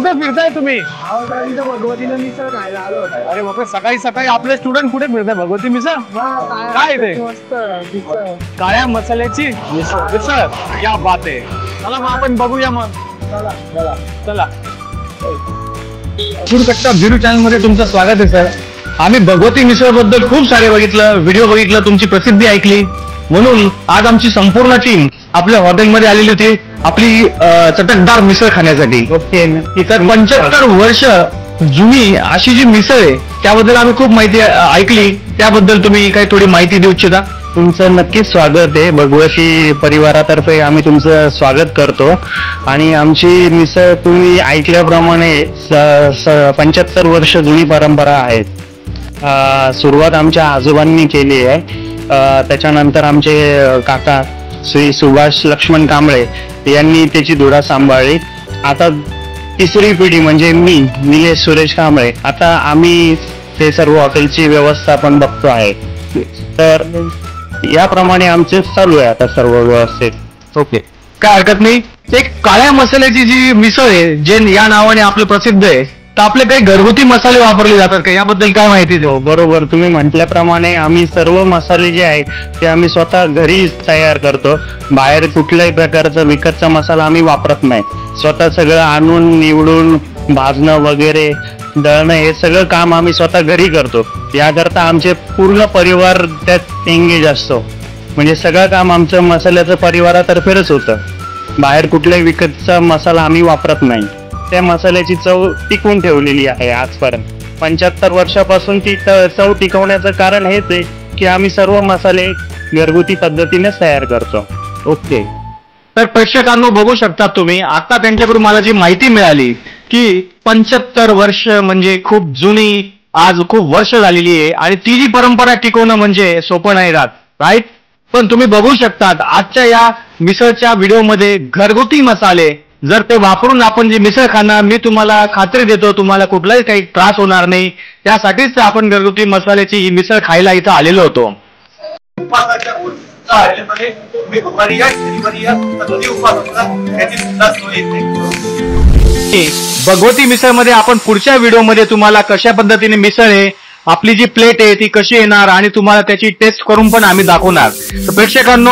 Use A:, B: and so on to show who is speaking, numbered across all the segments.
A: कुठे फिरताय तुम्ही?
B: भगवतीला मिसळ खायला आलो होतो.
A: अरे बापरे, सकाळी सकाळी आपले स्टुडंट कुठे फिरताय? भगवती मिसळ काय ते?
B: मस्त
A: काळ्या मसाल्याची मिसळ, क्या बात आहे. चला मग आपण बघूया मग. चला. फूड कट्टा ब्युटी चॅनल मध्ये तुमचं स्वागत आहे सर. आम्ही भगवती मिसळ बद्दल खूप सारे बघितलं, व्हिडिओ बघितलं, तुमची प्रसिद्धी ऐकली, म्हणून आज आमची संपूर्ण टीम आपल्या हॉटेलमध्ये आलेली होती आपली चटकदार मिसळ खाण्यासाठी. ओके. तर 75 वर्ष जुनी अशी जी मिसळ आहे त्याबद्दल आम्ही खूप माहिती ऐकली, त्याबद्दल तुम्ही काही थोडी माहिती देऊ इच्छिता?
C: तुमचं नक्कीच स्वागत आहे. भगवती परिवारातर्फे आम्ही तुमचं स्वागत करतो. आणि आमची मिसळ तुम्ही ऐकल्याप्रमाणे 75 वर्ष जुनी परंपरा आहे. सुरुवात आमच्या आजोबांनी केली आहे. त्याच्यानंतर आमचे काका श्री सुभाष लक्ष्मण कांबळे यांनी त्याची धुरा सांभाळली. आता तिसरी पिढी म्हणजे मी निलेश सुरेश कांबळे, आता आम्ही ते सर्व हॉटेलची व्यवस्थापन बघतो आहे. तर याप्रमाणे आमचे चालू आहे आता सर्व व्यवस्थित.
A: ओके, काय हरकत नाही. एक काळ्या मसाल्याची जी मिसळ आहे, जे या नावाने आपलं प्रसिद्ध आहे, तर आपले काही घरगुती मसाले वापरले जातात का? याबद्दल काय माहिती देऊ?
C: बरोबर, तुम्ही म्हटल्याप्रमाणे आम्ही सर्व मसाले जे आहेत ते आम्ही स्वतः घरी तयार करतो. बाहेर कुठल्याही प्रकारचा विकतचा मसाला आम्ही वापरत नाही. स्वतः सगळं आणून निवडून भाजणं वगैरे दळणं हे सगळं काम आम्ही स्वतः घरी करतो. याकरता आमचे पूर्ण परिवार त्यात एंगेज असतो. म्हणजे सगळं काम आमचं मसाल्याचं परिवारातर्फेच होतं. बाहेर कुठल्याही विकतचा मसाला आम्ही वापरत नाही. त्या मसाल्याची चव टिकवून ठेवलेली आहे आजपर्यंत. 75 वर्षापासून ती चव टिकवण्याचं कारण हेच आहे की आम्ही सर्व मसाले घरगुती पद्धतीनेच तयार करतो.
A: ओके. तर प्रेक्षकांनो बघू शकता तुम्ही, आता त्यांच्याकडून मला जी माहिती मिळाली की 75 वर्ष म्हणजे खूप जुनी, आज खूप वर्ष झालेली आहे, आणि ती जी परंपरा टिकवणं म्हणजे सोपं नाही राहत, राईट? पण तुम्ही बघू शकतात आजच्या या मिसळच्या व्हिडिओमध्ये घरगुती मसाले जर ते वापरून आपण जी मिसळ खाणार, मी तुम्हाला खात्री देतो तुम्हाला कुठलाही काही त्रास होणार नाही. त्यासाठीच आपण घरगुती मसाल्याची ही मिसळ खायला इथं आलेलो होतो. भगवती मिसळ मध्ये आपण पुढच्या व्हिडिओमध्ये तुम्हाला कशा पद्धतीने मिसळ आहे, आपली जी प्लेट आहे ती कशी येणार, आणि तुम्हाला त्याची टेस्ट करून पण आम्ही दाखवणार. तर प्रेक्षकांनो,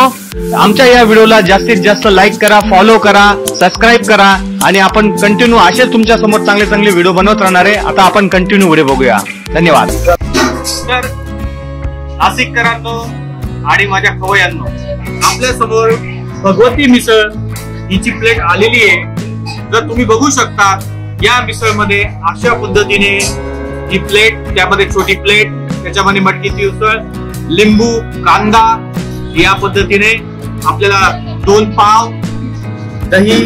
A: आमच्या या व्हिडिओला जास्तीत जास्त लाईक करा, फॉलो करा, सबस्क्राईब करा, आणि आपण कंटिन्यू असेच तुमच्या समोर चांगले चांगले व्हिडिओ बनवत राहणार आहे. आता आपण कंटिन्यू व्हिडिओ बघूया. धन्यवाद.
D: तर नाशिककरांनो आणि माझ्या खवयांनो, आपल्या समोर भगवती मिसळ हिची प्लेट आलेली आहे. जर तुम्ही बघू शकता या मिसळमध्ये अशा पद्धतीने ही प्लेट, त्यामध्ये छोटी प्लेट, त्याच्यामध्ये मटकीची उसळ, लिंबू, कांदा, या पद्धतीने आपल्याला 2 पाव, दही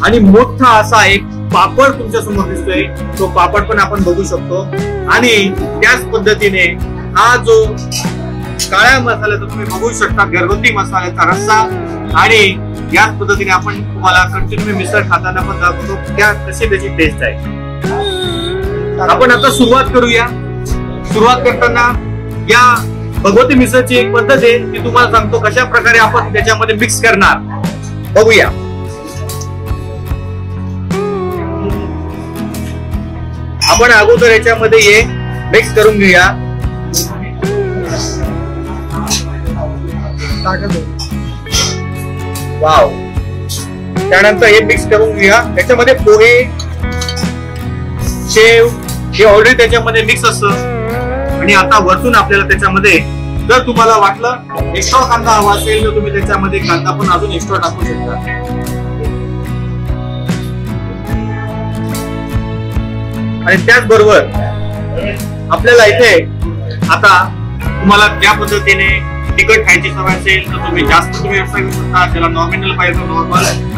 D: आणि मोठा असा एक पापड तुमच्या समोर दिसतोय. तो पापड पण आपण बघू शकतो. आणि त्याच पद्धतीने हा जो काळ्या मसाल्याचा तुम्ही बघू शकता, घरगुती मसाल्याचा रस्सा, आणि याच पद्धतीने आपण तुम्हाला कंटिन्यू मिसळ खाताना पण दाखवतो त्या कशी त्याची टेस्ट आहे. आपण आता सुरुवात करूया. सुरुवात करताना या भगवती मिसळची एक पद्धत आहे, ती तुम्हाला सांगतो कशा प्रकारे आपण त्याच्यामध्ये मिक्स करणार. बघूया. आपण अगोदर याच्यामध्ये हे मिक्स करून घेऊया. वाव. त्यानंतर हे मिक्स करून घेऊया. त्याच्यामध्ये पोहे, शेव हे ऑलरेडी त्याच्यामध्ये मिक्स असतं. आणि आता वरतून आपल्याला त्याच्यामध्ये जर तुम्हाला वाटलं एक्स्ट्रा कांदा हवा असेल तर तुम्ही त्याच्यामध्ये कांदा पण अजून एक्स्ट्रा टाकू शकता. आणि त्याचबरोबर आपल्याला इथे आता तुम्हाला ज्या पद्धतीने तिखट खायची सवय असेल तर तुम्ही जास्त तुम्ही रस्सा घेऊ शकता. त्याला नॉमिनल पाहिजे नॉर्मल.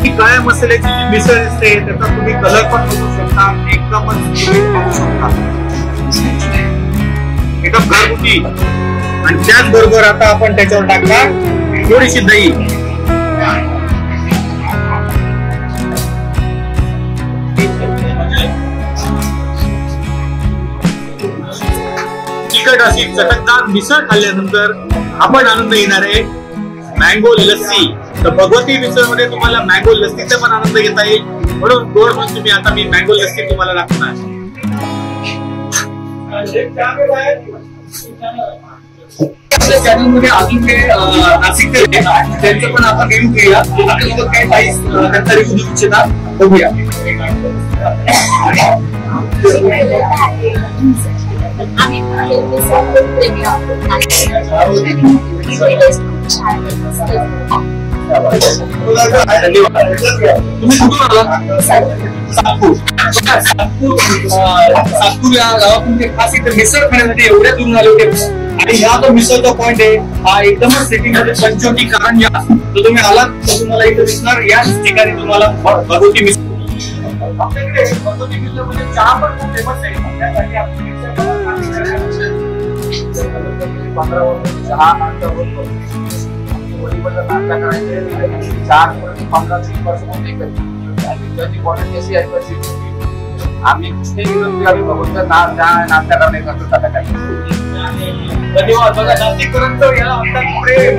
D: ही काळ्या मसाल्याची जी मिसळ असते त्याचा तुम्ही कलर पण बघू शकता, एकदमच बघू शकता, एकदम घरगुती. आणि त्याचबरोबर आता आपण त्याच्यावर टाकणार थोडीशी दही. तिखट अशी चटकदार मिसळ खाल्ल्यानंतर आपण आनंद येणार आहे मँगो लस्सी. तर भगवती मिसळ मध्ये तुम्हाला मँगो लस्सीचा पण आनंद घेता येईल, म्हणून गोड म्हणून तुम्ही आता मी मँगो लस्सी तुम्हाला दाखवणार.
B: आपल्या चॅनलमध्ये अजून काही नाशिकचे त्यांचं पण आपण रिव्ह्यू घेऊया. आपल्याला काही काही त्यांचा रिव्ह्यू देऊ इच्छिता बघूया. तुम्ही कुठून आला? सातपूर या गावातून ते खास इथे मिसळ खाण्यासाठी एवढ्या दूर आले होते. आणि ह्या जो मिसळचा पॉइंट आहे हा एकदमच सिटी मध्ये पंचवटी कारण या तर तुम्ही आलात तर तुम्हाला इथे दिसणार याच ठिकाणी तुम्हाला भगवती मिसळ. आपल्याकडे भगवती मिसळ म्हणजे चहा पण खूप फेमस आहे. त्यासाठी आपण 15 वर्ष चहा नाश्ता करतो. वडीलबद्दल नाश्ता करायचे 4-15 वर्ष त्याची क्वालिटी अशी आहे. आम्ही भगवंत नाश्ता करणे करतो. धन्यवाद. बघा नाशिकपर्यंत याला म्हणतात प्रेम.